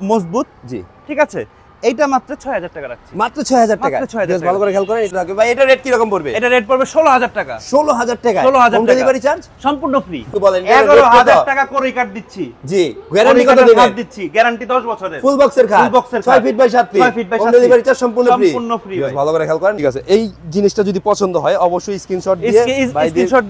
মজবুত। জি, ঠিক আছে, এইটা মাত্র 6000 টাকা রাখছি। মাত্র 6000 টাকা। ভালো করে খেয়াল করেন এটা ভাই, এটা রেট কি রকম পড়বে? এটা রেট পড়বে 16000 টাকা। 16000 টাকা। 16000 হোম ডেলিভারি চার্জ সম্পূর্ণ ফ্রি। বলেন 11000 টাকা করে কাট দিচ্ছি। জি, গ্যারান্টি কত দিবেন? দিচ্ছি গ্যারান্টি 10 বছরের। ফুল বক্সের খাট, 6 feet by 7 feet. Home delivery charge সম্পূর্ণ ফ্রি। ভালো করে খেয়াল করেন। ঠিক আছে, এই জিনিসটা যদি পছন্দ হয় অবশ্যই স্ক্রিনশট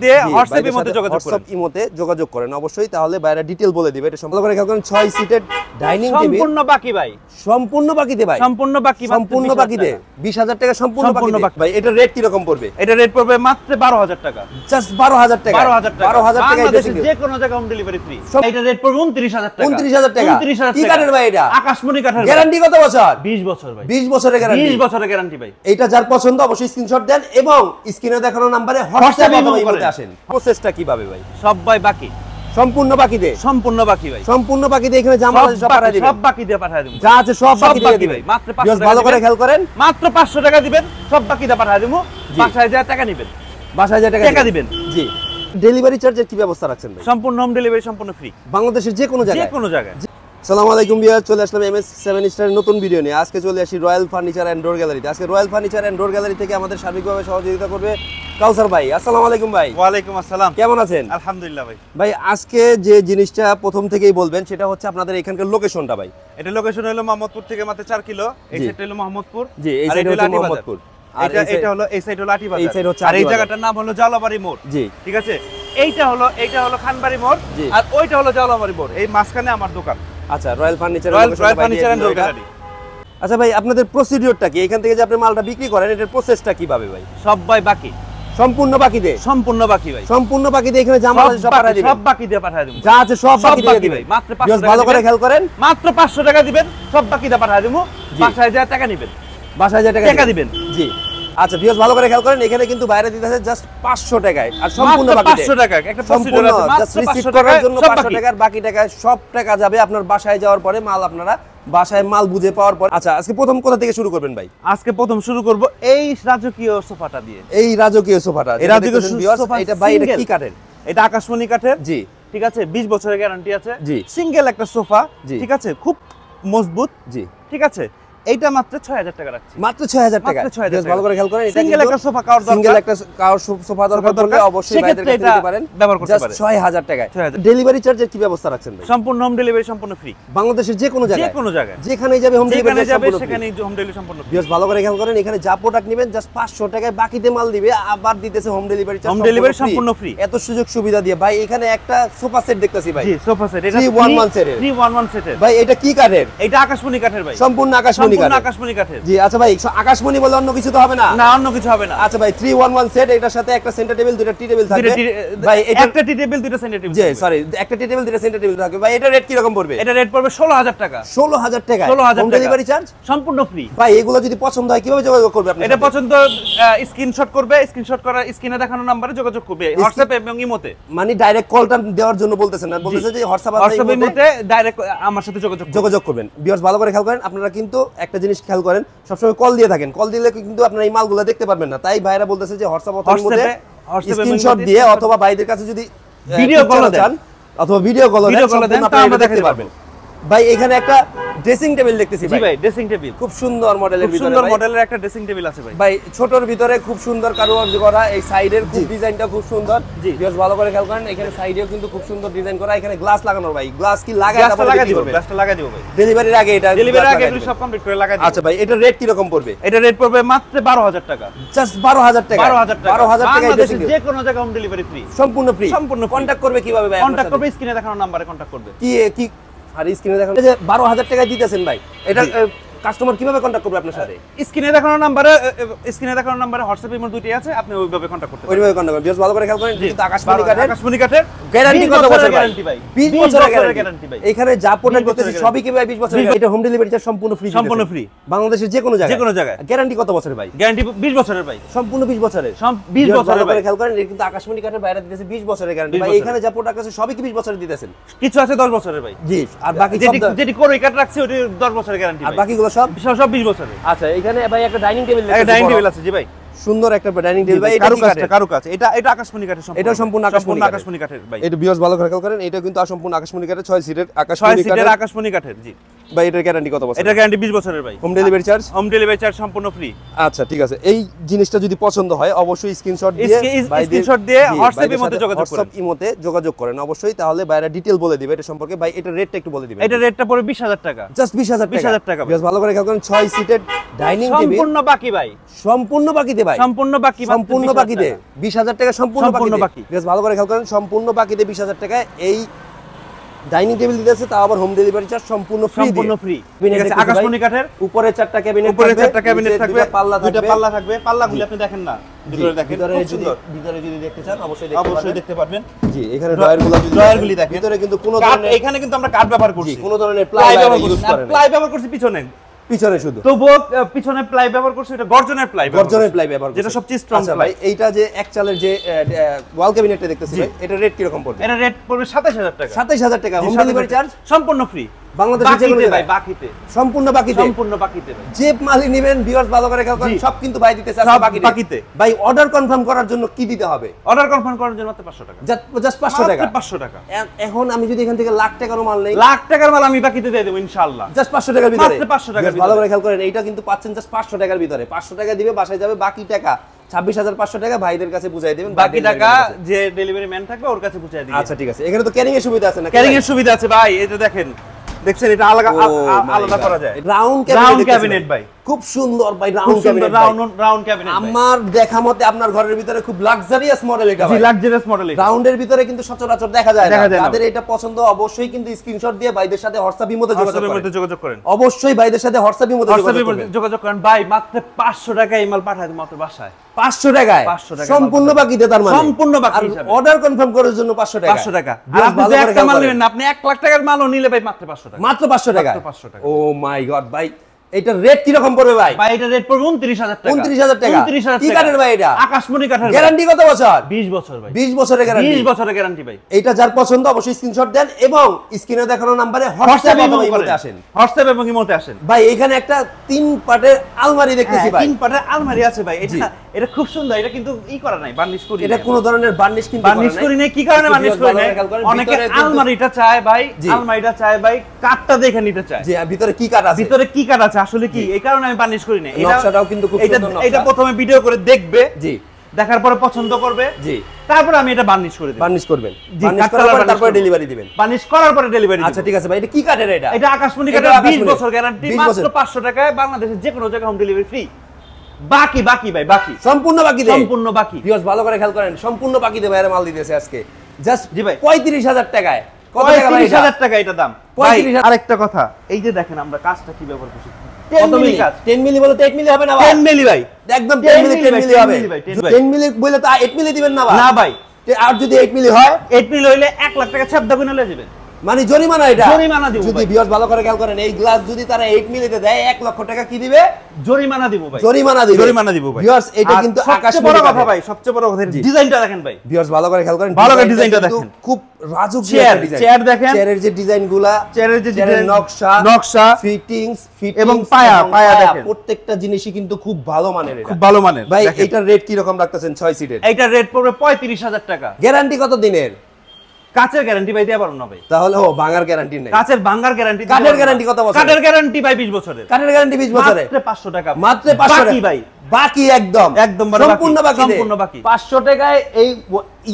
দিয়ে হোয়াটসঅ্যাপ ইমোতে যোগাযোগ করেন। হোয়াটসঅ্যাপ ইমোতে যোগাযোগ করেন অবশ্যই, তাহলে বাইরে ডিটেইল বলে দিবে। এটা ভালো করে খেয়াল করেন। 6 সিটের ডাইনিং টেবিল সম্পূর্ণ বাকি ভাই, সম্পূর্ণ বাকিতে ভাই, সম্পূর্ণ বাকি, সম্পূর্ণ বাকিতে 20000 টাকা সম্পূর্ণ বাকি। ভাই এটা রেট কি রকম পড়বে? এটা রেট পড়বে মাত্র 12000 টাকা। জাস্ট 12000 টাকা। 12000 টাকা যে কোনো জায়গা হোম ডেলিভারি ফ্রি। এটা রেট পড়বে 29000 টাকা। 29000 টাকা। কি কাঠের ভাই এটা? আকাশমণি কাঠের। গ্যারান্টি কত বছর? 20 বছর ভাই। 20 বছরের গ্যারান্টি। 20 বছরের গ্যারান্টি ভাই। এটা যার পছন্দ অবশ্যই স্ক্রিনশট দেন এবং স্ক্রিনে দেখানো নম্বরে হোয়াটসঅ্যাপ অথবা ইমোতে আসেন। প্রসেসটা কিভাবে ভাই? সব ভাই বাকি, সম্পূর্ণ বাকিতে। সম্পূর্ণ বাকি ভাই, সম্পূর্ণ বাকিতে। এখানে জামা সব পাঠিয়ে দিবেন, সব বাকি দিয়ে পাঠিয়ে দেব। যা আছে সব বাকি দিয়ে দিবেন। মাত্র 500 টাকা। ভালো করে খেয়াল করেন। মাত্র 500 টাকা দিবেন, সব বাকি দিয়ে পাঠিয়ে দেব। বাসায় যা টাকা নেবেন, বাসায় যা টাকা দিবেন। জি, ডেলিভারি চার্জের কি ব্যবস্থা রাখছেন ভাই? সম্পূর্ণ হোম ডেলিভারি, সম্পূর্ণ ফ্রি, বাংলাদেশের যে কোনো জায়গায়, যে কোনো জায়গায়। আসসালামু আলাইকুম ভিউয়ার, চলে আসলাম এমএস 7 স্টারের নতুন ভিডিও নিয়ে। আজকে চলে আসি রয়্যাল ফার্নিচার এন্ড ডোর গ্যালারিতে। আজকে royal furniture and door gallery থেকে আমাদের সার্বিকভাবে সহযোগিতা করবে কাউসার ভাই। আসসালামু আলাইকুম ভাই। ওয়া আলাইকুম আসসালাম। কেমন আছেন? আলহামদুলিল্লাহ ভাই। ভাই আজকে যে জিনিসটা প্রথম থেকেই বলবেন সেটা হচ্ছে আপনাদের এখানকার লোকেশনটা ভাই। এটা লোকেশন হলো মোহাম্মদপুর থেকে মাত্র 4 কিলো। এই সাইডটা হলো মোহাম্মদপুর। জি, এই সাইড হলো মোহাম্মদপুর। আর এটা হলো এই সাইড হলো আটিবাজার। এই সাইড হচ্ছে আর এই জায়গাটার নাম হলো জালাবাড়ি মোড়। জি, ঠিক আছে, এইটা হলো খানবাড়ি মোড়, আর ওইটা হলো জালাবাড়ি মোড়। এই মাঝখানে আমার দোকান। আচ্ছা, royal furniture and door gallery. আচ্ছা ভাই, আপনাদের প্রসিডিউরটা কি? এখান থেকে যে আপনি মালটা বিক্রি করেন এটার প্রসেসটা কিভাবে ভাই? সব ভাই বাকি, সম্পূর্ণ বাকিতে। সম্পূর্ণ বাকি ভাই, সম্পূর্ণ বাকিতে। এখানে জামা সব পাঠিয়ে দিবেন, সব বাকি দিয়ে পাঠিয়ে দেব। যা আছে সব বাকি দিয়ে দিবেন। মাত্র 500 টাকা। ভালো করে খেয়াল করেন। মাত্র 500 টাকা দিবেন, সব বাকি দিয়ে পাঠিয়ে দেব। বাসায় যা টাকা নেবেন, বাসায় যা টাকা দিবেন। জি, আচ্ছা ভিউয়ার্স ভালো করে খেয়াল করেন। এখানে কিন্তু বাইরে দিতে আছে জাস্ট 500 টাকায়, আর সম্পূর্ণ বাকিতে 500 টাকা। একটা প্রসিডিউর আছে, মাত্র 500 টাকার জন্য 500 টাকার বাকি টাকা সব টাকা যাবে আপনার বাসায় যাওয়ার পরে। মাল আপনারা বাসায় মাল বুঝে পাওয়ার পর। আচ্ছা, আজকে প্রথম কোথা থেকে শুরু করবেন ভাই? আজকে প্রথম শুরু করব এই রাজকীয় সোফাটা দিয়ে। এই রাজকীয় সোফাটা, এই রাজকীয় সোফা। এটা ভাই এটা কি কাঠের? এটা আকাশমণি কাঠের। জি, ঠিক আছে, 20 বছরের গ্যারান্টি আছে। জি, সিঙ্গেল একটা সোফা। ঠিক আছে, খুব মজবুত। জি, ঠিক আছে, এইটা মাত্র 6000 টাকা রাখছি। মাত্র 6000 টাকা। ভালো করে খেয়াল করেন। এটা সিঙ্গেল একটা সোফা কার দরকার, সিঙ্গেল একটা কার সোফা দরকার পড়লে অবশ্যই বাইরে থেকে নিতে পারেন, ব্যবহার করতে পারেন। 6000 টাকা। ডেলিভারি চার্জের কি ব্যবস্থা রাখছেন ভাই? সম্পূর্ণ হোম ডেলিভারি, সম্পূর্ণ ফ্রি। বাংলাদেশের যে কোনো জায়গায়, যে কোনো জায়গায়, যেখানেই যাবে হোম ডেলিভারি সেখানেই হোম ডেলিভারি সম্পূর্ণ ফ্রি। বেশ ভালো করে খেয়াল করেন। এখানে যা প্রোডাক্ট নেবেন জাস্ট 500 টাকায় বাকিতে মাল দিবে, আবার দিতেছে home delivery charge. Home delivery সম্পূর্ণ ফ্রি। এত সুযোগ সুবিধা দিয়ে ভাই এখানে একটা সোফা সেট দেখতেছি ভাই। জি, সোফা সেট। এটা 311 সেটের। 311 সেটের ভাই এটা কি কাঠের? এটা আকাশমণি কাঠের ভাই। সম্পূর্ণ আকাশমণি কাঠের। আকাশমণি কাঠের। জি, আচ্ছা ভাই আকাশমণি বলে অন্য কিছু তো হবে না? না, অন্য কিছু হবে না। আচ্ছা ভাই 311 সেট, এটার সাথে একটা সেন্টার টেবিল, দুটো টি টেবিল থাকবে ভাই। একটা টি টেবিল, দুটো সেন্টার টেবিল। জি সরি, একটা টি টেবিল, দুটো সেন্টার টেবিল থাকবে ভাই। এটা রেট কি রকম পড়বে? এটা রেট পড়বে 16000 টাকা। 16000 টাকা। 16000 হোম ডেলিভারি চার্জ সম্পূর্ণ ফ্রি। ভাই এগুলো যদি পছন্দ হয় কিভাবে যোগাযোগ করবে আপনি? এটা পছন্দ স্ক্রিনশট করবে, স্ক্রিনশট করা স্ক্রিনে দেখানো নম্বরে যোগাযোগ করবে, হোয়াটসঅ্যাপ এবং ইমোতে। মানে ডাইরেক্ট কলটা দেওয়ার জন্য বলতেছেন না, বলতেছে যে হোয়াটসঅ্যাপ ইমোতে ডাইরেক্ট আমার সাথে যোগাযোগ করবেন। ভিউয়ার্স ভালো করে খেয়াল করেন। আপনারা কিন্তু একটা জিনিস খেয়াল করেন, সবসময় কল দিয়ে থাকেন। কল দিলে কিন্তু আপনারা এই মালগুলো দেখতে পারবেন না। তাই ভাইরা বলতেছে যে হোয়াটসঅ্যাপ অথবা ইমোতে স্ক্রিনশট দিয়ে অথবা ভাইদের কাছে যদি ভিডিও কল দেন অথবা ভিডিও কল দেন তাহলে আমরা দেখতে পারবেন। ভাই এখানে একটা ড্রেসিং টেবিল দেখতেছি ভাই। জি ভাই, ড্রেসিং টেবিল খুব সুন্দর মডেলের ভিতরে, সুন্দর মডেলের একটা ড্রেসিং টেবিল আছে ভাই। ভাই ছোটর ভিতরে খুব সুন্দর কারুকার্য করা, এই সাইডের খুব ডিজাইনটা খুব সুন্দর। ভিউয়ার্স ভালো করে খেয়াল করেন। এখানে সাইডেও কিন্তু খুব সুন্দর ডিজাইন করা। এখানে গ্লাস লাগানো ভাই। গ্লাস কি লাগায় তারপর লাগা দিব, গ্লাসটা লাগা দিব ভাই। ডেলিভারির আগে এটা ডেলিভারির আগে এগুলো সব কমপ্লিট করে লাগা দিব। আচ্ছা ভাই, এটা রেট কি রকম পড়বে? এটা রেট পড়বে মাত্র 12000 টাকা। জাস্ট 12000 টাকা। 12000 টাকা বাংলাদেশের যে কোনো জায়গা হোম ডেলিভারি ফ্রি, সম্পূর্ণ ফ্রি। সম্পূর্ণ কন্টাক্ট করবে কিভাবে ভাই? কন্টাক্ট করবে স্ক্রিনে দেখানো নম্বরে কন্টাক্ট করবে। কি আর স্ক্রিনে দেখানো যে 12000 টাকা দিতেছেন ভাই, এটা কাস্টমার কিভাবে কন্টাক্ট করবে আপনার সাথে? স্ক্রিনে দেখানো নম্বরে হোয়াটসঅ্যাপ ইমো দুটোই আছে, আপনি ওইভাবে কন্টাক্ট করতে পারেন। ওইভাবে কন্টাক্ট করবেন। ভিউয়ার্স ভালো করে খেয়াল করেন। কিন্তু আকাশমণি কাঠের গ্যারান্টি কত বছর গ্যারান্টি ভাই? 20 বছরের গ্যারান্টি ভাই। এখানে যা প্রোডাক্ট দিতেছি সবই কি ভাই 20 বছরের? এটা হোম ডেলিভারি চার্জ সম্পূর্ণ ফ্রি। সম্পূর্ণ ফ্রি, বাংলাদেশের যে কোনো জায়গায়। গ্যারান্টি কত বছরের ভাই? গ্যারান্টি 20 বছরের ভাই। সম্পূর্ণ 20 বছরের। 20 বছরের ভাই। খেয়াল করেন। এটা কিন্তু আকাশমণি কাঠের বাইরে দিতেছে 20 বছরের গ্যারান্টি ভাই। এখানে যা প্রোডাক্ট আছে সবই কি 20 বছরের দিতেছেন? কিছু আছে 10 বছরের ভাই। জি, আর বাকি যেটি করে কাট রাখছি ওটি 10 বছরের গ্যারান্টি ভাই। আর বাকিগুলো সব 20 বছরের। আচ্ছা, এখানে ভাই একটা ডাইনিং টেবিল আছে জি ভাই। সুন্দর একটা ডাইনিং টেবিল ভাই, কারুকাজ। এটা আকাশমণি কাঠের সম্পূর্ণ। এটা সম্পূর্ণ আকাশমণি কাঠের ভাই। এটা ভিউয়ার্স ভালো করে খেয়াল করেন, এটা কিন্তু সম্পূর্ণ আকাশমণি কাঠের 6 সিটের 6 সিটের আকাশমণি কাঠের। জি ভাই, এটার গ্যারান্টি কত বছর? এটার গ্যারান্টি 20 বছরের ভাই। Home delivery charge? Home delivery charge সম্পূর্ণ ফ্রি। আচ্ছা ঠিক আছে, এই জিনিসটা যদি পছন্দ হয় অবশ্যই স্ক্রিনশট দিয়ে হোয়াটসঅ্যাপের মধ্যে যোগাযোগ করেন। হোয়াটসঅ্যাপ ইমোতে যোগাযোগ করেন অবশ্যই, তাহলে বাইরে ডিটেইল বলে দিবে এটা সম্পর্কে। ভাই এটা রেটটা একটু বলে দিবেন। এটা রেটটা পড়বে 20000 টাকা। জাস্ট 20000 টাকা। বেশ ভালো করে খেয়াল করেন, 6 সিটের ডাইনিং টেবিল সম্পূর্ণ বাকি ভাই। সম্পূর্ণ বাকিতে ভাই, সম্পূর্ণ বাকি, সম্পূর্ণ বাকিতে 20000 টাকা সম্পূর্ণ বাকি। বেশ ভালো করে খেয়াল করেন, সম্পূর্ণ বাকিতে 20000 টাকা এই ডাইনিং টেবিল দিতেছে, তাও আবার হোম ডেলিভারি চার্জ সম্পূর্ণ ফ্রি। ঠিক আছে, আকাশমণি কাঠের। উপরে 4টা ক্যাবিনেট থাকবে, দুইটা পাল্লা থাকবে। পাল্লাগুলো আপনি দেখেন না, ভিতরে দেখেন। ভিতরে যদি দেখতে চান অবশ্যই দেখতে পারবেন। জি, এখানে ড্রয়ারগুলি দেখেন। ভিতরে কিন্তু কোনো ধরনের, এখানে কিন্তু আমরা কাঠ ব্যবহার করছি, কোনো ধরনের প্লাই ইউজ করেন না। প্লাই ব্যবহার করছি পিছনে শুধু। তবুও পিছনে প্লাই ব্যবহার করছি, এটা গর্জনের প্লাই ব্যবহার, যেটা সবচেয়ে স্ট্রং প্লাই। এইটা যে এক চালের যে ওয়াল ক্যাবিনেটটা দেখতেছি ভাই, এটা রেট কি রকম পড়বে? এটা রেট পড়বে 27000 টাকা। 27000 টাকা। হোম ডেলিভারি চার্জ সম্পূর্ণ ফ্রি। বাংলাদেশে যে কোনো ভাই বাকিতে, সম্পূর্ণ বাকিতে ভাই। যে মালই নেবেন ভিউয়ার্স ভালো করে খেয়াল করেন, সব কিন্তু ভাই দিতেছে বাকিতে। ভাই অর্ডার কনফার্ম করার জন্য কি দিতে হবে? অর্ডার কনফার্ম করার জন্য মাত্র 500 টাকা। জাস্ট 500 টাকা। 500 টাকা। এখন আমি যদি এখান থেকে লাখ টাকার মাল নেই, লাখ টাকার মাল আমি বাকিতে দিয়ে দেব ইনশাআল্লাহ। জাস্ট 500 টাকার ভিতরে, মাত্র 500 টাকা। ভালো করে খেয়াল করেন, এইটা কিন্তু পাচ্ছেন জাস্ট 500 টাকার ভিতরে। 500 টাকা দিবে, বাসায় যাবে, বাকি টাকা 26500 টাকা ভাইদের কাছে বুঝাই দিবেন। বাকি টাকা যে ডেলিভারি ম্যান থাকবে ওর কাছে বুঝাই দিবেন। আচ্ছা ঠিক আছে। এখানে তো ক্যারিং এর সুবিধা আছে না? ক্যারিং এর সুবিধা আছে ভাই, এই যে দেখেন, দেখছেন এটা আলাদা করা যায়। রাউন্ড ক্যাবিনেট ভাই, খুব সুন্দর ভাই। রাউন্ড ক্যাবিনেট আমার দেখা মতে আপনার ঘরের ভিতরে খুব লাক্সারিয়াস মডেল এটা ভাই। জি, লাক্সারিয়াস মডেল। রাউন্ডের ভিতরে কিন্তু সচরাচর দেখা যায় না। যাদের এটা পছন্দ অবশ্যই কিন্তু স্ক্রিনশট দিয়ে ভাইদের সাথে হোয়াটসঅ্যাপ ইমোতে যোগাযোগ করেন। অবশ্যই ভাইদের সাথে হোয়াটসঅ্যাপ ইমোতে যোগাযোগ করেন ভাই। মাত্র 500 টাকা এই মাল পাঠায় দেব মাত্র বাসায়। 500 টাকায় সম্পূর্ণ বাকিতে, তার মানে সম্পূর্ণ বাকি হিসাবে। অর্ডার কনফার্ম করার জন্য 500 টাকা। 500 টাকা। আর আপনি যে একটা মাল নেবেন না, আপনি 1 লাখ টাকার মালও নিলে ভাই মাত্র 500 টাকা। মাত্র 500 টাকা। ও মাই গড ভাই, এটা রেট কি রকম পড়বে ভাই? ভাই এটা রেট পড়বে 29000 টাকা। 29000 টাকা। কি কাঠের ভাই এটা? আকাশমণি কাঠের। গ্যারান্টি কত বছর? 20 বছর ভাই। 20 বছরের গ্যারান্টি। 20 বছরের গ্যারান্টি ভাই। এটা যার পছন্দ অবশ্যই স্ক্রিনশট দেন এবং স্ক্রিনে দেখানো নম্বরে হোয়াটসঅ্যাপ অথবা ইমোতে আসেন। হোয়াটসঅ্যাপ এবং ইমোতে আসেন। ভাই এখানে একটা 3 পার্টের আলমারি দেখতেছি ভাই। 3 পার্টের আলমারি আছে ভাই। এটা খুব সুন্দর। এটা কিন্তু করা নাই, বার্নিশ করি। এটা কোনো ধরনের বার্নিশ কিন্তু বার্নিশ করি নাই। কি কারণে বার্নিশ করি নাই? অনেকে আলমারিটা চায় ভাই, কাঠটা দেখে নিতে চায়। জি, ভিতরে কি কাঠ আছে? ভিতরে কি কাঠ আছে আসলে কি? এই কারণে আমি বার্নিশ করি নাই। নকশাটাও কিন্তু খুব সুন্দর নকশা। এটা প্রথমে ভিডিও করে দেখবে। জি, দেখার পরে পছন্দ করবে। জি, তারপর আমি এটা বার্নিশ করে দেব। বার্নিশ করবেন। বার্নিশ করার পরে তারপর ডেলিভারি দিবেন। বার্নিশ করার পরে ডেলিভারি। আচ্ছা ঠিক আছে ভাই, এটা কি কাঠের এটা? এটা আকাশমণি কাঠের 20 বছর গ্যারান্টি, মাত্র 500 টাকায় বাংলাদেশের যে কোনো জায়গায় হোম ডেলিভারি ফ্রি। বাকি ভাই, বাকি সম্পূর্ণ বাকি। ভিউয়ার্স ভালো করে খেয়াল করেন, সম্পূর্ণ বাকি দিয়ে ভাইরা মাল দিতেছে আজকে জাস্ট। জি ভাই, 35000 টাকায়। কত টাকা ভাই? 35000 টাকা এটা দাম। 35। আরেকটা কথা, এই যে দেখেন আমরা কাজটা কি ব্যবহার করছি। 10 মিলি কাজ। 10 মিলি বলে তো 8 মিলি হবে না ভাই? 10 মিলি ভাই, একদম 10 মিলি হবে। 10 মিলি বলে তো 8 মিলি দিবেন না ভাই? না ভাই, আর যদি 8 মিলি হয়, 8 মিলি হইলে 1 লাখ টাকা ছাপ দাবি নিয়ে যাবেন। মানে জরিমানা। এটা জরিমানা দিব। যদি ভিউয়ার্স ভালো করে খেয়াল করেন, এই গ্লাস যদি তারা 8 মিলিতে দেয় 1 লক্ষ টাকা কি দিবে? জরিমানা দিব ভাই। জরিমানা দিব ভাই। ভিউয়ার্স এটা কিন্তু সবচেয়ে বড় কথা ভাই, সবচেয়ে বড় কথা ডিজাইনটা দেখেন ভাই। ভিউয়ার্স ভালো করে খেয়াল করেন, ভালো করে ডিজাইনটা দেখেন। খুব রাজুক ডিজাইন। চেয়ার দেখেন, চেয়ারের যে ডিজাইনগুলা, চেয়ারের যে ডিজাইন, নকশা, ফিটিংস এবং পায়া দেখেন, প্রত্যেকটা জিনিসই কিন্তু খুব ভালো মানের। এটা খুব ভালো মানের ভাই। এটার রেট কি রকম রাখতেছেন 6 সিটের? এইটার রেট পড়বে 35000 টাকা। গ্যারান্টি কত দিনের? কাচের গ্যারান্টি ভাই দেয়া পারো না ভাই। তাহলে ভাঙার গ্যারান্টি নাই। কাচের ভাঙার গ্যারান্টি। কাঠের গ্যারান্টি কত বছর? কাঠের গ্যারান্টি ভাই 20 বছরের। কাঠের গ্যারান্টি 20 বছরের। মাত্র 500 টাকা। মাত্র 500 বাকি ভাই, বাকি একদম সম্পূর্ণ বাকি। 500 টাকায় এই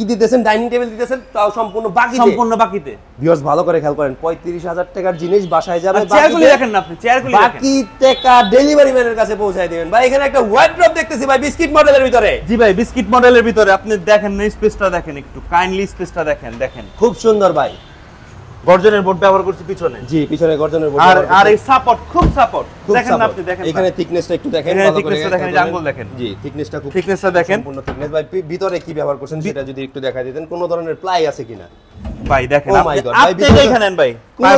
দিতেছেন, ডাইনিং টেবিল দিতেছেন, তাও সম্পূর্ণ বাকিতে। ভিউয়ার্স ভালো করে খেয়াল করেন, 35000 টাকার জিনিস বাসায় যাবে। চেয়ারগুলি দেখেন না আপনি, চেয়ারগুলি দেখেন। বাকি টাকা ডেলিভারি ম্যানের কাছে পৌঁছায় দিবেন। ভাই এখানে একটা ওয়ার্ড্রপ দেখতেছি ভাই, বিস্কিট মডেলের ভিতরে। জি ভাই, বিস্কিট মডেলের ভিতরে। আপনি দেখেন না, স্পেসটা দেখেন, একটু কাইন্ডলি স্পেসটা দেখেন। খুব সুন্দর ভাই। গর্জনের বোর্ড ব্যবহার করছি পিছনে। জি, পিছনে গর্জনের বোর্ড। আর এই সাপোর্ট খুব সাপোর্ট দেখেন না আপনি, দেখেন এখানে থিকনেসটা একটু দেখেন, ভালো করে থিকনেসটা দেখেন, এই আঙ্গুল দেখেন। জি, থিকনেসটা খুব, থিকনেসটা দেখেন, সম্পূর্ণ থিকনেস ভাই। ভিতরে কি ব্যবহার করছেন সেটা যদি একটু দেখাই দিতেন, কোন ধরনের প্লাই আছে কিনা ভাই দেখেন। আপনি দেখেন ভাই,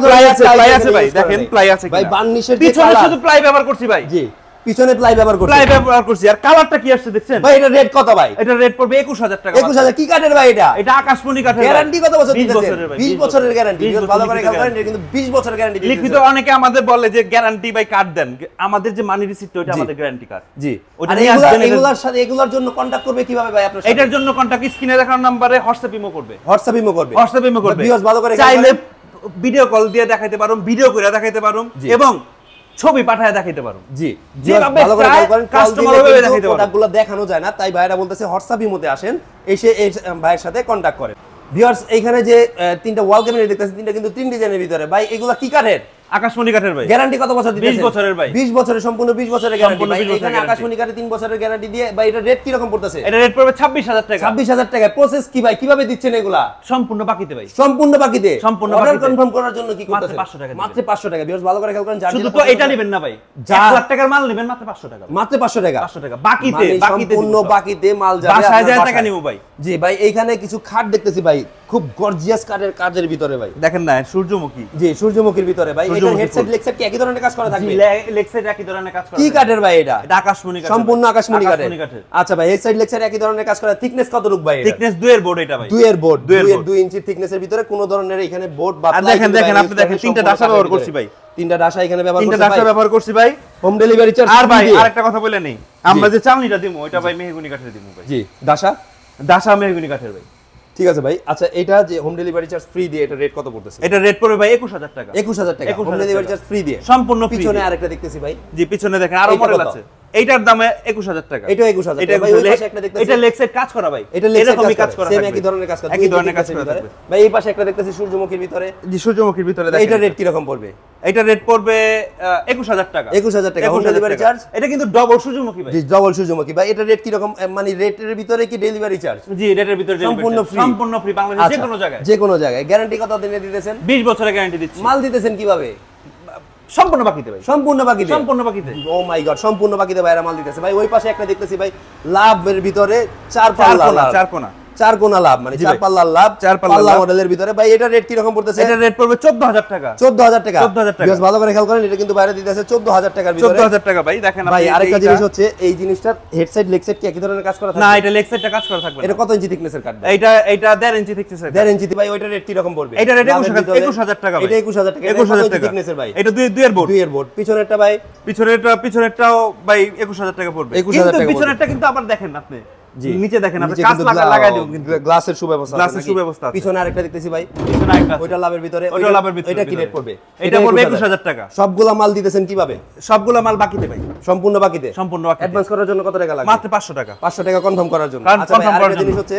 প্লাই আছে ভাই, দেখেন প্লাই আছে কিনা। ভাই বার্নিশের পিছনে শুধু প্লাই ব্যবহার করছি ভাই। জি, পিছনে প্লাই ব্যবহার করছি। প্লাই ব্যবহার করছি। আর কালারটা কি আসছে দেখছেন? ভাই এটা রেট কত ভাই? এটা রেট পড়বে 21000 টাকা। 21000 কি কাঠের ভাই এটা? এটা আকাশমণি কাঠের। গ্যারান্টি কত বছর দিতেছেন? 20 বছরের ভাই। 20 বছরের গ্যারান্টি। ভালো করে খেয়াল করেন, এটা কিন্তু 20 বছরের গ্যারান্টি দিতেছে। লিখিত অনেকে আমাদের বলে যে গ্যারান্টি ভাই কার্ড দেন। আমাদের যে মানি রিসিপ্ট ওটা আমাদের গ্যারান্টি কার্ড। জি। ওটা আর এগুলার সাথে এগুলার জন্য কন্টাক্ট করবে কিভাবে ভাই আপনার সাথে? এটার জন্য কন্টাক্ট স্ক্রিনে দেখানো নম্বরে হোয়াটসঅ্যাপ ইমো করবে। হোয়াটসঅ্যাপ ইমো করবে। হোয়াটসঅ্যাপ ইমো করবে। ভিউয়ার্স ভালো করে চাইলে ভিডিও কল দিয়ে দেখাইতে পারুম, ভিডিও করে দেখাইতে পারুম এবং ছবি পাঠায় দেখাইতে পারুম। জি। যেভাবে ভালো করে খেয়াল করেন, কাস্টমার ভাবে দেখাইতে পারুম। প্রোডাক্টগুলো দেখানো যায় না, তাই ভাইরা বলতেছে হোয়াটসঅ্যাপ ইমোতে আসেন, এসে এই ভাইয়ের সাথে কন্টাক্ট করেন। ভিউয়ার্স এইখানে যে তিনটা ওয়াল ক্যাবিনেট দেখতেছেন, তিনটা কিন্তু 3 ডিজাইনের ভিতরে। ভাই এগুলা কি কাঠের? আকাশমণি কাঠের ভাই। গ্যারান্টি কত বছর দিতেছেন? 20 বছরের ভাই। 20 বছরের, সম্পূর্ণ 20 বছরের গ্যারান্টি ভাই। সম্পূর্ণ 20 এখানে আকাশমণি কাঠে 3 বছরের গ্যারান্টি দিয়ে ভাই এটা রেট কি রকম পড়তেছে? এটা রেট পড়বে 26000 টাকা। 26000 টাকা। প্রসেস কি ভাই? কিভাবে দিচ্ছেন এগুলা? সম্পূর্ণ বাকিতে ভাই। সম্পূর্ণ বাকিতে। সম্পূর্ণ অর্ডার বাকিতে। কনফার্ম করার জন্য কি করতেছেন? মাত্র 500 টাকা। মাত্র 500 টাকা। ভিউয়ার্স ভালো করে খেয়াল করেন, শুধু তো এটা নেবেন না ভাই। 1 লাখ টাকার মাল নেবেন মাত্র 500 টাকা। মাত্র 500 টাকা। 500 টাকা বাকিতে। বাকিতে সম্পূর্ণ বাকিতে মাল যাবে। বাসায় যায় টাকা নিব ভাই। জি ভাই, এইখানে কিছু খাট দেখতেছি ভাই, খুব গর্জিয়াস কাঠের কাজের ভিতরে ভাই। দেখেন না সূর্যমুখী। জি, সূর্যমুখীর ভিতরে ভাই। এটা হেডসেট লেগসেট কি একই ধরনের কাজ করা থাকবে? জি, লেগসেট একই ধরনের কাজ করা। কি কাঠের ভাই এটা? এটা আকাশমণি কাঠের। সম্পূর্ণ আকাশমণি কাঠের। আচ্ছা ভাই, হেডসেট লেগসেট একই ধরনের কাজ করা। থিকনেস কতটুকু ভাই এটা? থিকনেস 2 এর বোর্ড এটা ভাই। 2 এর বোর্ড। 2 ইঞ্চি থিকনেসের ভিতরে কোনো ধরনের এখানে বোর্ড বা আর দেখেন আপনি দেখেন তিনটা ডাসা ব্যবহার করছি ভাই। তিনটা ডাসা এখানে ব্যবহার করছি ভাই। তিনটা ডাসা ব্যবহার করছি ভাই। Home delivery charge. আর ভাই আরেকটা কথা বলে নেই, আমরা যে চালনিটা দিমু ওটা ভাই মেহগনি কাঠের দিমু ভাই। জি, ডাসা মেহগনি কাঠের ভাই। ঠিক আছে ভাই। আচ্ছা, এটা যে হোম ডেলিভারি চার্জ ফ্রি দিয়ে এটা রেট কত পড়তেছে? এটা রেট পড়বে ভাই 21000 টাকা। 21000 টাকা হোম ডেলিভারি চার্জ ফ্রি দিয়ে। সম্পূর্ণ ফ্রি। পিছনে আরেকটা দেখতেছি ভাই। জি, পিছনে দেখেন আরো মডেল আছে। এইটার দামে 21000 টাকা। এটা 21000 টাকা ভাই। ওই পাশে একটা দেখতেছি, এটা লেগসেট কাজ করা ভাই। এটা এরকমই কাজ করা সেম থাকবে। একই ধরনের কাজ করা। একই ধরনের কাজ করা থাকবে ভাই। এই পাশে একটা দেখতেছি সূর্যমুখীর ভিতরে। জি, সূর্যমুখীর ভিতরে দেখেন। এটা রেট কি রকম পড়বে? এটা রেট পড়বে 21000 টাকা। 21000 টাকা হোম ডেলিভারি চার্জ। এটা কিন্তু ডবল সূর্যমুখী ভাই। জি, ডবল সূর্যমুখী ভাই। এটা রেট কি রকম? মানে রেটের ভিতরে কি ডেলিভারি চার্জ? জি, রেটের ভিতরে সম্পূর্ণ ফ্রি। সম্পূর্ণ ফ্রি বাংলাদেশে যে কোনো জায়গায়। যে কোনো জায়গায়। গ্যারান্টি কত দিনে দিতেছেন? 20 বছরের গ্যারান্টি দিচ্ছি। মাল দিতেছেন কিভাবে? সম্পূর্ণ বাকিতে ভাই। সম্পূর্ণ বাকিতে। সম্পূর্ণ বাকিতে। ও মাই গড, সম্পূর্ণ বাকিতে ভাইরা মাল দিতেছে ভাই। ওই পাশে একটা দেখতেছি ভাই, লাভের ভিতরে 4 পাল্লা। 4 কোণা লাভ, মানে 4 পাল্লার লাভ। 4 পাল্লা মডেলের ভিতরে ভাই। এটা রেট কি রকম পড়তেছে? এটা রেট পড়বে 14000 টাকা। 14000 টাকা। 14000 টাকা। বেশ ভালো করে খেয়াল করেন, এটা কিন্তু বাইরে দিতেছে 14000 টাকার ভিতরে। 14000 টাকা ভাই। দেখেন ভাই আরেকটা জিনিস হচ্ছে, এই জিনিসটার হেডসেট লেগসেট কি একই ধরনের কাজ করা থাকে? না, এটা লেগসেটটা কাজ করা থাকবে। এটা কত ইঞ্চি থিকনেসের কাট? এটা 1.5 ইঞ্চি থিকনেসের। 1.5 ইঞ্চি ভাই। ওইটা রেট কি রকম পড়বে? এটা রেট 21000 টাকা ভাই। এটা 21000 টাকা। 21000 টাকা থিকনেসের ভাই। এটা 2 এর বোর্ড। 2 এর বোর্ড। পিছনেরটা ভাই? পিছনেরটাও ভাই 21000 টাকা পড়বে। 21000 টাকা। পিছনেরটা কিন্তু আবার দেখেন আপনি নিচে দেখেন আপনি নিচে কাঁচ কিন্তু লাগাই দিও কিন্তু গ্লাসের সুব্যবস্থা আছে। গ্লাসের সুব্যবস্থা আছে। পিছনে আরেকটা দেখতেছি ভাই। পিছনে আরেকটা আছে। ওইটা লাভের ভিতরে। ওইটা লাভের ভিতরে। এটা কি রেট পড়বে? এটা পড়বে 21000 টাকা। সবগুলা মাল দিতেছেন কিভাবে? সবগুলা মাল বাকিতে ভাই। সম্পূর্ণ বাকিতে। সম্পূর্ণ বাকিতে। অ্যাডভান্স করার জন্য কত টাকা লাগবে? মাত্র 500 টাকা। 500 টাকা কনফার্ম করার জন্য। কনফার্ম আচ্ছা ভাই, করার আরেকটা জন্য। জিনিস হচ্ছে,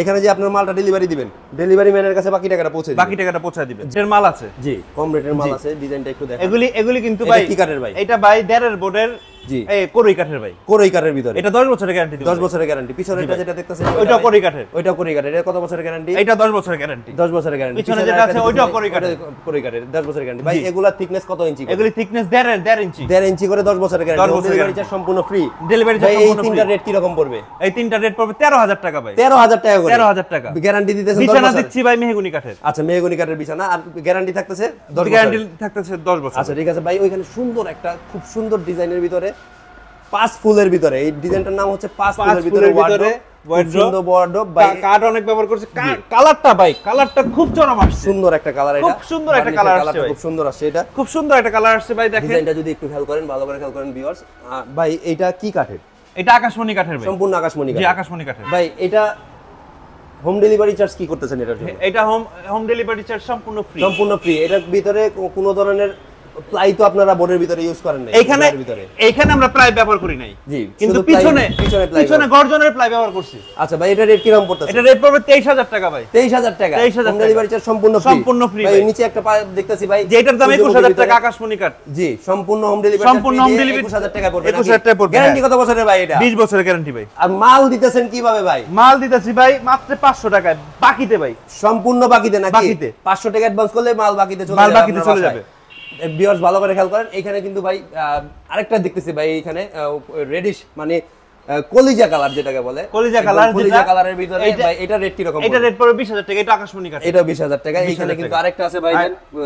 এখানে যে আপনার মালটা ডেলিভারি দিবেন, ডেলিভারি ম্যানের কাছে বাকি টাকাটা পৌঁছে দিবেন। বাকি টাকাটা পৌঁছে দিবেন। এর মাল আছে। জি, কম রেটের মাল আছে। ডিজাইনটা একটু দেখেন। এগুলি কিন্তু ভাই কি কাঠের ভাই? এটা ভাই 1.5 বোর্ডের। জি, এই কোরই কাঠের ভাই। কোরই কাঠের ভিতরে। এটা 10 বছরের গ্যারান্টি দিবে। 10 বছরের গ্যারান্টি। পিছনেরটা যেটা দেখতেছেন ওইটা কোরই কাঠের। ওইটা কোরই কাঠের। এটা কত বছরের গ্যারান্টি? এটা 10 বছরের গ্যারান্টি। 10 বছরের গ্যারান্টি। পিছনে যেটা আছে ওইটাও কোরই কাঠের। কোরই কাঠের 10 বছরের গ্যারান্টি। ভাই এগুলা থিকনেস কত ইঞ্চি? এগুলি থিকনেস 1.5 ইঞ্চি। 1.5 ইঞ্চি করে 10 বছরের গ্যারান্টি। ডেলিভারি চার্জ সম্পূর্ণ ফ্রি। ডেলিভারি চার্জ সম্পূর্ণ ফ্রি। এই তিনটা রেট কি রকম পড়বে? এই তিনটা রেট পড়বে 13000 টাকা ভাই। 13000 টাকা করে। 13000 টাকা। গ্যারান্টি দিতেছেন 10 বিছানা বছর। দিচ্ছি ভাই মেহগনি কাঠের। আচ্ছা, মেহগনি কাঠের বিছানা। আর গ্যারান্টি থাকতেছে 10 বছর। গ্যারান্টি থাকতেছে 10 বছর। আচ্ছা ঠিক আছে ভাই। ওইখানে সুন্দর একটা খুব সুন্দর ডিজাইনের ভিতরে 5 ফুলের ভিতরে, এই ডিজাইনটার নাম হচ্ছে 5 ফুলের ভিতরে ওয়ার্ডরোব। সুন্দর ওয়ার্ডরোব ভাই। কার্ড অনেক ব্যবহার করছে। কালারটা ভাই, কালারটা খুব চরম আসছে। সুন্দর একটা কালার। এটা খুব সুন্দর একটা কালার আসছে ভাই। খুব সুন্দর আসছে। এটা খুব সুন্দর একটা কালার আসছে ভাই। দেখেন ডিজাইনটা যদি একটু খেয়াল করেন, ভালো করে খেয়াল করেন ভিউয়ার্স। ভাই এটা কি কাঠের? এটা আকাশমণি কাঠের ভাই। সম্পূর্ণ আকাশমণি কাঠ। জি, আকাশমণি কাঠের ভাই। এটা হোম ডেলিভারি চার্জ কি করতেছেন এটার জন্য? এটা হোম ডেলিভারি চার্জ সম্পূর্ণ ফ্রি। সম্পূর্ণ ফ্রি। এটার ভিতরে কোনো ধরনের প্লাই তো আপনারা বোর্ডের ভিতরে ইউজ করেন না? এইখানে আমরা প্লাই ব্যবহার করি নাই। জি, কিন্তু পিছনে গর্জনের প্লাই ব্যবহার করছি। আচ্ছা ভাই, এটা রেট কি রকম পড়তেছে? এটা রেট পড়বে 23000 টাকা ভাই। 23000 টাকা। হোম ডেলিভারি চার্জ সম্পূর্ণ ফ্রি ভাই। নিচে একটা দেখতেছি ভাই, যেটার দাম 21000 টাকা আকাশমণি কাঠ। জি, সম্পূর্ণ হোম ডেলিভারি। 21000 টাকা পড়বে। 21000 টাকা পড়বে। গ্যারান্টি কত বছরের ভাই এটা? 20 বছরের গ্যারান্টি ভাই। আর মাল দিতেছেন কিভাবে ভাই? মাল দিতেছি ভাই মাত্র 500 টাকায় বাকিতে ভাই। সম্পূর্ণ বাকিতে নাকি? বাকিতে। 500 টাকা অ্যাডভান্স করলে মাল বাকিতে চলে যাবে। ভিউয়ার্স ভালো করে খেয়াল করেন। এখানে কিন্তু ভাই আরেকটা দেখতেছি ভাই, এখানে রেডিশ মানে কলিজা কালার যেটাকে বলে, কলিজা কালার, কলিজা কালারের ভিতরে ভাই এটা রেট কি রকম? এটা রেট পড়বে 20000 টাকা। এটা আকাশমণি কাঠ, এটা 20000 টাকা। এখানে কিন্তু আরেকটা আছে ভাই,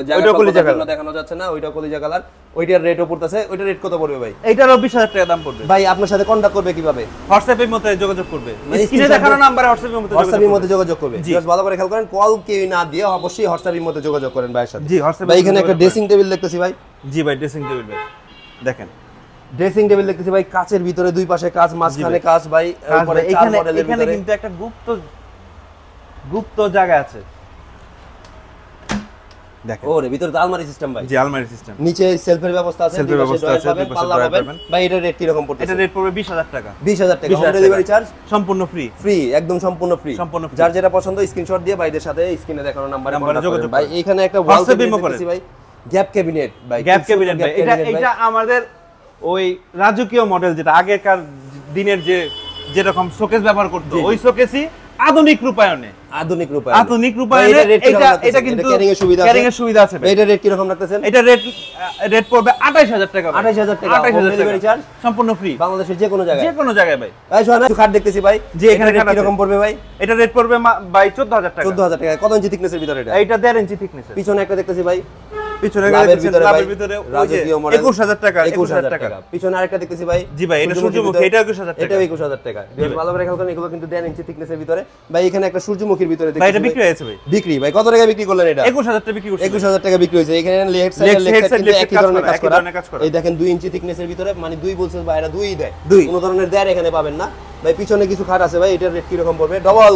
জায়গা কলিজা কালার দেখানো যাচ্ছে না, ওইটা কলিজা কালার, ওইটার রেটও পড়তেছে। ওইটার রেট কত পড়বে ভাই? এইটারও 20000 টাকা দাম পড়বে ভাই। আপনার সাথে কন্টাক্ট করবে কিভাবে? হোয়াটসঅ্যাপের মধ্যে যোগাযোগ করবে, স্ক্রিনে দেখানো নাম্বারে হোয়াটসঅ্যাপের মধ্যে যোগাযোগ করবে। জাস্ট ভালো করে খেয়াল করেন, কল কেউ না দিয়ে অবশ্যই হোয়াটসঅ্যাপের মধ্যে যোগাযোগ করেন ভাইয়ের সাথে। জি, হোয়াটসঅ্যাপে। ভাই এখানে একটা ড্রেসিং টেবিল দেখতেছি ভাই। জি ভাই, ড্রেসিং টেবিল ভাই দেখেন, ড্রেসিং টেবিল দেখতেছি ভাই, কাচের ভিতরে দুই পাশে কাচ, মাঝখানে কাচ ভাই। উপরে চার মডেলের ভিতরে এখানে কিন্তু একটা গুপ্ত জায়গা আছে দেখেন। ওরে ভিতরে তো আলমারি সিস্টেম ভাই। জি, আলমারি সিস্টেম, নিচে সেলফের ব্যবস্থা আছে, সেলফের ব্যবস্থা আছে, দুই পাশে পাল্লা পাবেন ভাই। এটা রেট কি রকম পড়ছে? এটা রেট পড়বে 20000 টাকা। 20000 টাকা। হোম ডেলিভারি চার্জ সম্পূর্ণ ফ্রি। ফ্রি, একদম সম্পূর্ণ ফ্রি। যার যেটা পছন্দ স্ক্রিনশট দিয়ে ভাইদের সাথে স্ক্রিনে দেখানো নাম্বারে যোগাযোগ ভাই। এখানে একটা ওয়াল ক্যাবিনেট দেখতেছি ভাই, গ্যাপ ক্যাবিনেট ভাই, গ্যাপ ক্যাবিনেট ভাই। এটা আমাদের ওই রাজকীয় মডেল, যেটা আগেকার দিনের যেরকম শোকেস ব্যবহার করতো, ওই শোকেসই আধুনিক রূপায়ণে এটা কিন্তু ক্যারিং এর সুবিধা আছে ভাই। এটা রেট কি রকম রাখতেছেন? এটা রেট পড়বে 28000 টাকা। 28000 টাকা। ডেলিভারি চার্জ সম্পূর্ণ ফ্রি, বাংলাদেশের যে কোনো জায়গায় ভাই। ভাই শোনা খাট দেখতেছি ভাই। জি, এখানে রেট কি রকম পড়বে ভাই? এটা রেট পড়বে ভাই 14000 টাকা। 14000 টাকা। কত ইঞ্চি থিকনেসের ভিতরে এটা? এটা 1.5 ইঞ্চি থিকনেস। পিছনে একটা দেখতেছি ভাই, পিছনে লাভের ভিতরে রাজকীয় মডেল 21000 টাকা। 21000 টাকা। পিছনে আরেকটা দেখতেছি ভাই। জি ভাই, এটা সূর্যমুখী, এটা 21000 টাকা। এটা 21000 টাকা। ভালো করে খেয়াল করেন, এগুলো কিন্তু 1.5 ইঞ্চি থিকনেসের ভিতরে ভাই। এখানে একটা সূর্যমুখীর ভিতরে দেখতেছি ভাই, এটা বিক্রি হয়েছে ভাই। বিক্রি ভাই কত টাকা বিক্রি করলেন এটা? 21000 টাকা বিক্রি করছি। 21000 টাকা বিক্রি হয়েছে। এখানে লেগ সাইড কিন্তু একই ধরনের কাজ করা। এই দেখেন 2 ইঞ্চি থিকনেসের ভিতরে, মানে 2 বলছে ভাইরা 2ই দেয়, কোনো ধরনের দেয় এখানে পাবেন না ভাই। পিছনে কিছু খাট আছে ভাই। এটার রেট কি রকম পড়বে? ডাবল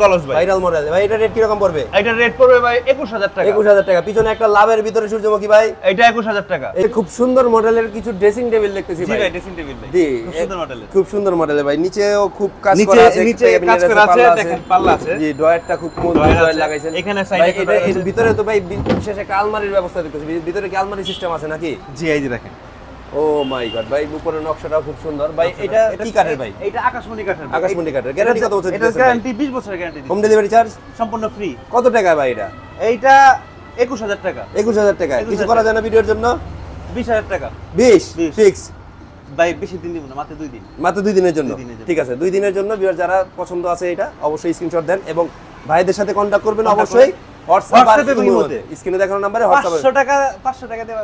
কলস ভাই, ভাইরাল মডেল ভাই। এটার রেট কি রকম পড়বে? এটার রেট পড়বে ভাই 21000 টাকা। 21000 টাকা। পিছনে একটা লাভের ভিতরে সূর্যমুখী ভাই, এটা 21000 টাকা। এই খুব সুন্দর মডেলের কিছু ড্রেসিং টেবিল দেখতেছি ভাই। জি ভাই, ড্রেসিং টেবিল ভাই, জি খুব সুন্দর মডেলের, খুব সুন্দর মডেলের ভাই। নিচেও খুব কাজ করা আছে, নিচে কাজ করা আছে, দেখেন পাল্লা আছে। জি, ডয়ারটা খুব মজবুত ডয়ার লাগাইছেন এখানে সাইডে। এটা এর ভিতরে তো ভাই বিশেষ একটা আলমারির ব্যবস্থা দেখতেছি। ভিতরে কি আলমারি সিস্টেম আছে নাকি? জি, এই যে দেখেন। ও মাই গড ভাই, উপরের নকশাটাও খুব সুন্দর ভাই। এটা কি কাঠের ভাই? এটা আকাশমণি কাঠের। আকাশমণি কাঠের। গ্যারান্টি কত বছর? এটা গ্যারান্টি 20 বছরের গ্যারান্টি। হোম ডেলিভারি চার্জ সম্পূর্ণ ফ্রি। কত টাকা ভাই এটা? এইটা 21000 টাকা। 21000 টাকা। কিছু করা যায় না ভিডিওর জন্য? 20000 টাকা। 20 ফিক্স ভাই, বেশি দিন দিব না, মাত্র 2 দিন। মাত্র 2 দিনের জন্য। ঠিক আছে, 2 দিনের জন্য ভিউয়ার যারা পছন্দ আছে এটা অবশ্যই স্ক্রিনশট দেন এবং ভাইদের সাথে কন্টাক্ট করবেন অবশ্যই। হোয়াটসঅ্যাপে স্ক্রিনে দেখানো নম্বরে হোয়াটসঅ্যাপে 500 টাকা দেবে,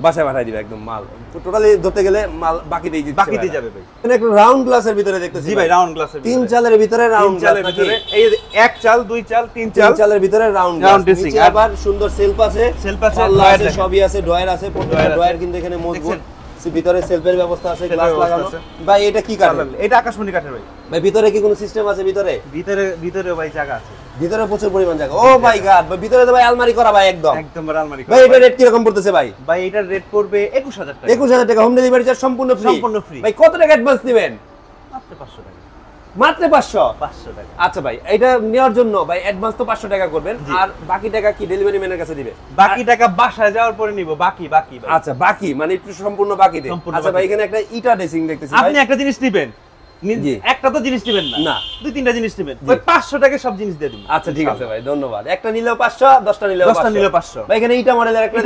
বাসায় পাঠিয়ে দিবে একদম মাল। টোটালি ধরতে গেলে মাল বাকি দিয়ে যাবে ভাই। এখানে একটা রাউন্ড গ্লাসের ভিতরে দেখতেছি। জি ভাই, রাউন্ড গ্লাসের ভিতরে 3 চালের ভিতরে রাউন্ড গ্লাসের ভিতরে এই 1 চাল 2 চাল 3 চালের ভিতরে রাউন্ড গ্লাস। নিচে আবার সুন্দর সেলফ আছে, পাল্লা আছে, সবই আছে, ডয়ার আছে। প্রত্যেকটা ডয়ার কিন্তু এখানে মজবুত। ভিতরে সেলফের ব্যবস্থা আছে, গ্লাস লাগানো। ভাই এটা কি কাঠ? এটা আকাশমণি কাঠের ভাই। ভাই ভিতরে কি কোনো সিস্টেম আছে? ভিতরে ভাই জায়গা আছে, ভিতরে প্রচুর পরিমাণ জায়গা। ও মাই গড ভাই, ভিতরে তো ভাই আলমারি করা ভাই, একদম আলমারি করা। ভাই এটা রেট কি রকম পড়তেছে ভাই? ভাই এটার রেট পড়বে 21000 টাকা। 21000 টাকা। হোম ডেলিভারি চার্জ সম্পূর্ণ ফ্রি। ভাই কত টাকা অ্যাডভান্স দিবেন? মাত্র 500 টাকা। মাত্র 500 টাকা। আচ্ছা ভাই, এটা নেওয়ার জন্য ভাই অ্যাডভান্স তো 500 টাকা করবেন, আর বাকি টাকা কি ডেলিভারি ম্যানের কাছে দিবে? বাকি টাকা বাসায় যাওয়ার পরে নিব। বাকি ভাই। আচ্ছা, বাকি মানে একটু সম্পূর্ণ বাকি দেন। আচ্ছা ভাই, এখানে একটা ইটা ড্রেসিং দেখতেছি ভাই। আপনি একটা জিনিস নেবেন, একটা তো জিনিস নেবেন না, 2-3টা জিনিস নেবেন, ওই 500 টাকা সব জিনিস দিয়ে দিন। আচ্ছা ঠিক আছে ভাই, ধন্যবাদ। একটা নিলেও 500, 10টা নিলেও 500। ভাই এখানে ইটা মডেলের একটা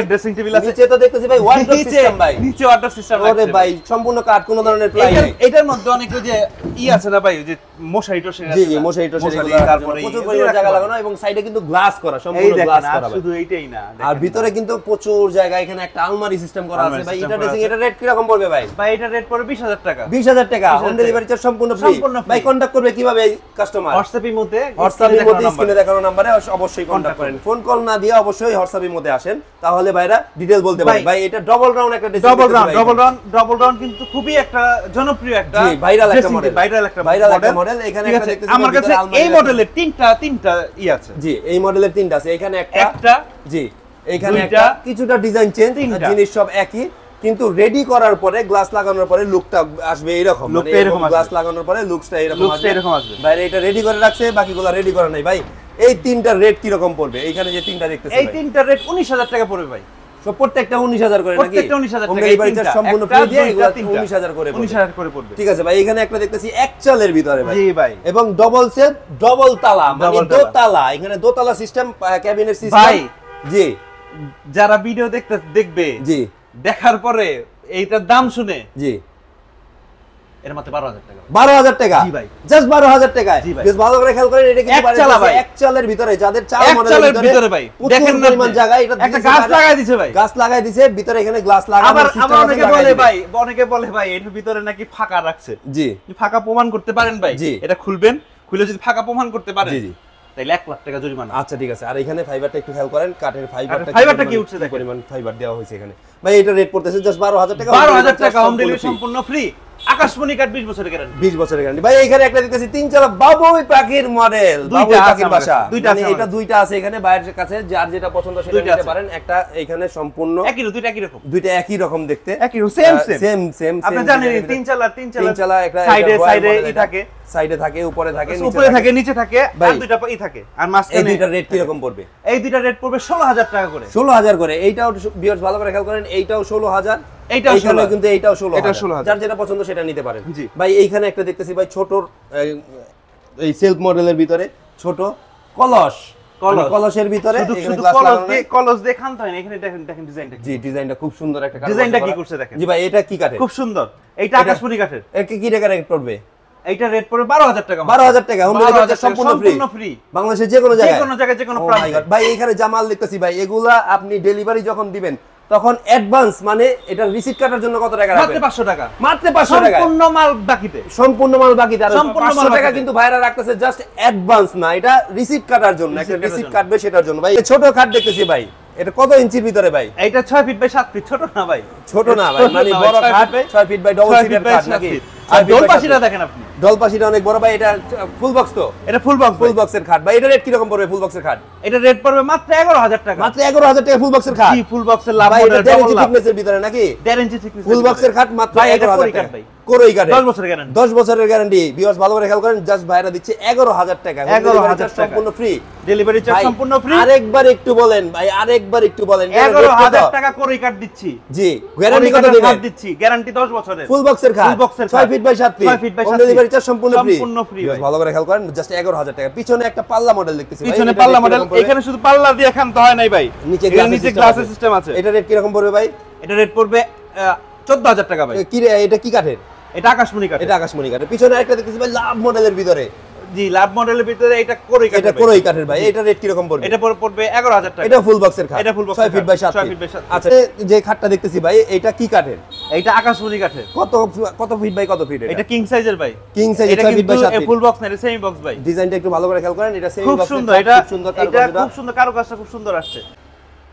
ড্রেসিং টেবিল আছে। নিচে তো দেখতেছি ভাই ওয়ার্ডরোব সিস্টেম ভাই। নিচে ওয়ার্ডরোব সিস্টেম আছে। ওরে ভাই, সম্পূর্ণ কাঠ, কোনো ধরনের প্লাই নাই। এটার মধ্যে অনেক ওই যে আছে না ভাই, ওই যে মশারি টশারি আছে। জি, মশারি টশারি, তারপরে প্রচুর পরিমাণ জায়গা লাগানো এবং সাইডে কিন্তু গ্লাস করা, সম্পূর্ণ গ্লাস করা ভাই। শুধু এইটাই না, আর ভিতরে কিন্তু প্রচুর জায়গা। এখানে একটা আলমারি সিস্টেম করা আছে ভাই। ইটা ড্রেসিং, এটা রেট কি রকম পড়বে ভাই? ভাই এটা রেট পড়বে 20000 টাকা। 20000 টাকা। হোম ডেলিভারি চার্জ সম্পূর্ণ ফ্রি। ভাই কন্টাক্ট করবে কিভাবে কাস্টমার? হোয়াটসঅ্যাপের মধ্যে স্ক্রিনে দেখানো নম্বরে অবশ্যই কন্টাক্ট করেন। ফোন কল না দিয়ে অবশ্যই হোয়াটসঅ্যাপের মধ্যে আসেন, তাহলে ভাইরা ডিটেইল বলতে পারে। ভাই এটা ডাবল রাউন্ড একটা ড্রেসিং। ডাবল রাউন্ড কিন্তু খুবই একটা জনপ্রিয় একটা ভাইরাল একটা মডেল। ভাইরাল একটা মডেল। এখানে একটা দেখতেছি আমার কাছে এই মডেলের তিনটা আছে। জি, এই মডেলের 3টা আছে। এখানে একটা জি, এখানে একটা, কিছুটা ডিজাইন চেঞ্জ, জিনিস সব একই, কিন্তু রেডি করার পরে গ্লাস লাগানোর পরে লুকটা আসবে এরকম। গ্লাস লাগানোর পরে লুকসটা এরকম আসবে। ভাই এটা রেডি করে রাখছে, বাকিগুলো রেডি করা নাই ভাই। এই 3টা রেট কি রকম পড়বে? এখানে যে 3টা দেখতেছি, এই 3টা রেট 19000 টাকা পড়বে ভাই। সব প্রত্যেকটা 19000 করে নাকি? প্রত্যেকটা 19000 টাকা। ডেলিভারি চার্জ সম্পূর্ণ ফ্রি দিয়ে এগুলো 19000 করে পড়বে। 19000 করে পড়বে। ঠিক আছে ভাই, এখানে একটা দেখতেছি এক চালের ভিতরে ভাই। জি ভাই। এবং ডবল সেট, ডবল তালা, মানে দোতলা। এখানে দোতলা সিস্টেম, ক্যাবিনেট সিস্টেম ভাই। জি, যারা ভিডিও দেখবে, জি, দেখার পরে এইটার দাম শুনে, জি, এর মাত্র 12000 টাকা। 12000 টাকা? জি ভাই। জাস্ট 12000 টাকায়? জি ভাই। বেশ ভালো করে খেয়াল করেন, এটা কিন্তু এক চালা ভাই। এক চালের ভিতরে, যাদের চাল এক মডেলের চালের ভিতরে ভাই দেখেন না পরিমাণ জায়গা, এটা একটা গাছ লাগাই দিয়েছে ভাই। গাছ লাগাই দিয়েছে ভিতরে, এখানে গ্লাস লাগানো আবার সিস্টেম আছে। অনেকে বলে ভাই এর ভিতরে নাকি ফাঁকা রাখছে। জি। ফাঁকা প্রমাণ করতে পারেন ভাই? জি। এটা খুলবেন, খুলে যদি ফাঁকা প্রমাণ করতে পারেন, জি জি, তাইলে 1 লাখ টাকা জরিমানা। আচ্ছা ঠিক আছে। আর এখানে ফাইবারটা একটু খেয়াল করেন, কাঠের ফাইবারটা কি উঠছে দেখেন, পরিমাণ ফাইবার দেওয়া হয়েছে এখানে ভাই। এটা রেট পড়তেছে জাস্ট 12000 টাকা। 12000 টাকা, হোম ডেলিভারি সম্পূর্ণ ফ্রি, আকাশমণি কাঠ 20 বছরের গ্যারান্টি। 20 বছরের গ্যারান্টি ভাই। এখানে একটা দেখতেছি 3 চালা বাবুই পাখির মডেল, বাবুই পাখির বাসা। মানে এটা দুইটা আছে এখানে বাইরের কাছে, যার যেটা পছন্দ সেটা নিতে পারেন। একটা এখানে সম্পূর্ণ একই রকম, দুইটা একই রকম দেখতে, একই সেম সেম। আপনি জানেন 3 চালা একটা সাইডে থাকে, সাইডে থাকে, উপরে থাকে, উপরে থাকে, নিচে থাকে, আর দুইটা ই থাকে। আর মাঝখানে এই দুইটা রেট কি রকম পড়বে? এই দুইটা রেট পড়বে 16000 টাকা করে। 16000 করে। এইটাও ভিউয়ার্স ভালো করে খেয়াল করেন, এইটাও 16000, এইটাও 16, কিন্তু এইটাও 16000। 16,000 যার যেটা পছন্দ সেটা নিতে পারেন। জি ভাই এইখানে একটা দেখতেছি ভাই, ছোট এই সেলফ মডেলের ভিতরে ছোট কলস, কলসের ভিতরে এখানে গ্লাস লাগানো, কলস দিয়ে খানতে হয় না। এখানে দেখেন ডিজাইনটা। জি, ডিজাইনটা খুব সুন্দর একটা কাজ। ডিজাইনটা কি করছে দেখেন। জি ভাই, এটা কি কাঠের? খুব সুন্দর। এইটা আকাশমণি কাঠের। এর কি টাকা রেট পড়বে? এইটা রেট পড়বে 12000 টাকা। 12000 টাকা, হোম ডেলিভারি সম্পূর্ণ ফ্রি। বাংলাদেশের যে কোনো জায়গায়, যে কোনো প্রান্তে। ভাই এখানে জামাল দেখতেছি ভাই, এগুলা আপনি ডেলিভারি যখন দিবেন তখন অ্যাডভান্স মানে এটা রিসিট কাটার জন্য কত টাকা রাখবেন? মাত্র 500 টাকা। মাত্র 500 টাকা, সম্পূর্ণ মাল বাকিতে। সম্পূর্ণ মাল বাকিতে। আর 500 টাকা কিন্তু ভাইরা রাখতেছে জাস্ট অ্যাডভান্স না, এটা রিসিট কাটার জন্য। একটা রিসিট কাটবে সেটার জন্য। ভাই ছোট খাট দেখতেছি ভাই, এটা কত ইঞ্চির ভিতরে ভাই? এইটা 6 ফিট বাই 7 ফিট। ছোট না ভাই, ছোট না ভাই, মানে বড় খাট 6 ফিট বাই ডবল সিটের খাট নাকি? আর ডলপাশিটা দেখেন আপনি, ডলপাশিটা অনেক বড় ভাই। এটা ফুল বক্স তো? এটা ফুল বক্সের খাট ভাই। এটা রেট কি রকম পড়বে ফুল বক্সের খাট? এটা রেট পড়বে মাত্র 11000 টাকা। মাত্র 11000 টাকা ফুল বক্সের খাট? জি, ফুল বক্সের লাভ ভাই। এটা মডেল 1.5 ইঞ্চি থিকনেসের ভিতরে নাকি? 1.5 ইঞ্চি থিকনেস ফুল বক্সের খাট মাত্র 11000 টাকা ভাই। কোরই কাটে 10 বছরের গ্যারান্টি। 10 বছরের গ্যারান্টি। ভিউয়ার্স ভালো করে খেয়াল করেন, জাস্ট ভাইরা দিচ্ছে 11000 টাকা। 11000 টাকা সম্পূর্ণ ফ্রি। ডেলিভারি চার্জ সম্পূর্ণ ফ্রি। আরেকবার একটু বলেন ভাই, আরেকবার একটু বলেন। 11000 টাকা কোরই কাট দিচ্ছি। জি, গ্যারান্টি কত দিবেন? দিচ্ছি গ্যারান্টি 10 বছরের। ফুল বক্সের খাট, 6 feet by 7 feet, home delivery charge সম্পূর্ণ ফ্রি। ভিউয়ার্স ভালো করে খেয়াল করেন, জাস্ট 11000 টাকা। পিছনে একটা পাল্লা মডেল দেখতেছি ভাই। পিছনে পাল্লা মডেল, এখানে শুধু পাল্লা দিয়ে খানতে হয় নাই ভাই, নিচে গ্লাসের সিস্টেম আছে। এটা রেট কি রকম পড়বে ভাই? এটা রেট পড়বে 14000 টাকা ভাই। কি রে, এটা কি কাঠের? এটা আকাশমণি কাঠ। এটা আকাশমণি কাঠের। পিছনে একটা দেখতেছি ভাই লাভ মডেলের ভিতরে। জি, লাভ মডেলের ভিতরে এটা কোরই কাঠ। এটা কোরই কাঠের ভাই। এটা রেট কি রকম পড়বে? এটা পড়বে 11000 টাকা। এটা ফুল বক্সের খাট। এটা full box 6 feet by 7 feet. আচ্ছা, যে খাটটা দেখতেছি ভাই, এটা কি কাঠের? এটা আকাশমণি কাঠের। কত ফিট বাই কত ফিট? এটা কিং সাইজের ভাই। King size 6 feet by 7 feet. Full box না, এটা সেমি বক্স ভাই। ডিজাইনটা একটু ভালো করে খেয়াল করেন, এটা সেমি বক্স। খুব সুন্দর। এটা খুব সুন্দর, কারুকাজটা খুব সুন্দর আসছে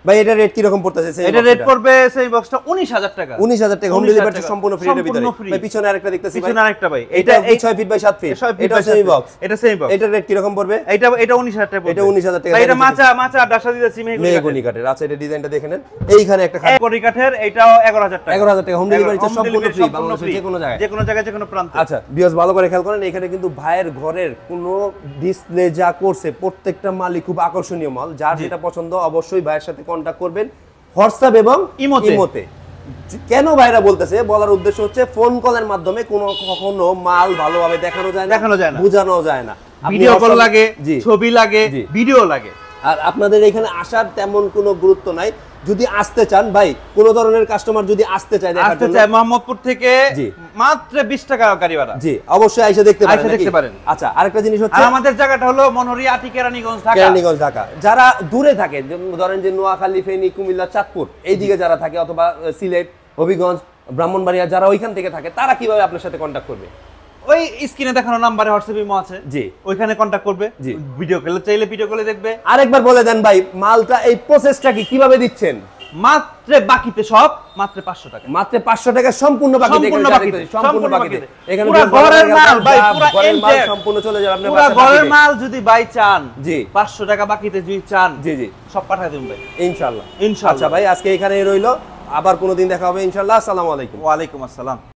ভাই। এটা রেট কি রকম পড়তেছে? এটা রেট পড়বে সেমি বক্সটা 19000 টাকা। 19000 টাকা, হোম ডেলিভারি সম্পূর্ণ ফ্রি এর ভিতরে ভাই। পিছনে আরেকটা দেখতেছি ভাই। পিছনে আরেকটা ভাই, এটা 6 ফিট বাই 7 ফিট। এটা সেমি বক্স। এটা সেমি বক্স। এটা রেট কি রকম পড়বে? এটা 19000 টাকা পড়বে। এটা 19000 টাকা। এটা মাচা ডাসা দিতেছি মেহগনি কাঠের। আচ্ছা, এটা ডিজাইনটা দেখে নেন। এইখানে একটা খাট কোরি কাঠের, এটাও 11000 টাকা। 11000 টাকা, হোম ডেলিভারি সম্পূর্ণ ফ্রি বাংলাদেশের যে কোনো জায়গায়, যে কোনো প্রান্তে। আচ্ছা ভিউয়ার্স ভালো করে খেয়াল করেন, এখানে কিন্তু ভাইয়ের ঘরের কোনো ডিসপ্লে যা করছে প্রত্যেকটা মালই খুব আকর্ষণীয় মাল। যার যেটা পছন্দ অবশ্যই ভাইয়ের সাথে কন্টাক্ট করবেন হোয়াটসঅ্যাপ এবং ইমোতে। কেন ভাইরা বলতেছে, বলার উদ্দেশ্য হচ্ছে ফোন কলের মাধ্যমে কখনো মাল ভালোভাবে দেখানো যায় না, বোঝানো যায় না। ভিডিও কল লাগে, ছবি লাগে, ভিডিও লাগে। আর আপনাদের এখানে আসার তেমন কোনো গুরুত্ব নাই। যদি আসতে চান ভাই, কোন ধরনের কাস্টমার যদি আসতে চায় দেখার জন্য, মোহাম্মদপুর থেকে মাত্র 20 টাকা গাড়ি ভাড়া। জি, অবশ্যই এসে দেখতে পারেন। আচ্ছা, আরেকটা জিনিস হচ্ছে, আমাদের জায়গাটা হলো মনোহরি, আটি, কেরানীগঞ্জ, ঢাকা। যারা দূরে থাকে, ধরেন যে নোয়াখালী, ফেনী, কুমিল্লা, চাঁদপুর এইদিকে যারা থাকে, অথবা সিলেট, হবিগঞ্জ, ব্রাহ্মণবাড়িয়া, যারা ওইখান থেকে থাকে, তারা কিভাবে আপনার সাথে কন্টাক্ট করবে? ওই স্ক্রিনে দেখানো নাম্বারে হোয়াটসঅ্যাপ ইমো আছে, জি, ওইখানে কন্টাক্ট করবে। জি, ভিডিও কল চাইলে ভিডিও কলে দেখবে। আরেকবার বলে দেন ভাই, মালটা এই প্রসেসটা কিভাবে দিচ্ছেন? মাত্র বাকিতে সব মাত্র 500 টাকা। মাত্র 500 টাকা সম্পূর্ণ বাকিতে। পুরো ঘরের মাল ভাই, পুরো মাল সম্পূর্ণ চলে যাবে আপনার পুরো ঘরের মাল যদি ভাই চান, জি, 500 টাকা বাকিতে যদি চান, জি জি, সব পাঠিয়ে দেব ভাই ইনশাআল্লাহ। আচ্ছা ভাই, আজকে এখানেই রইলো, আবার কোনোদিন দেখা হবে ইনশাআল্লাহ। আসসালামু আলাইকুম। ওয়া আলাইকুম আসসালাম।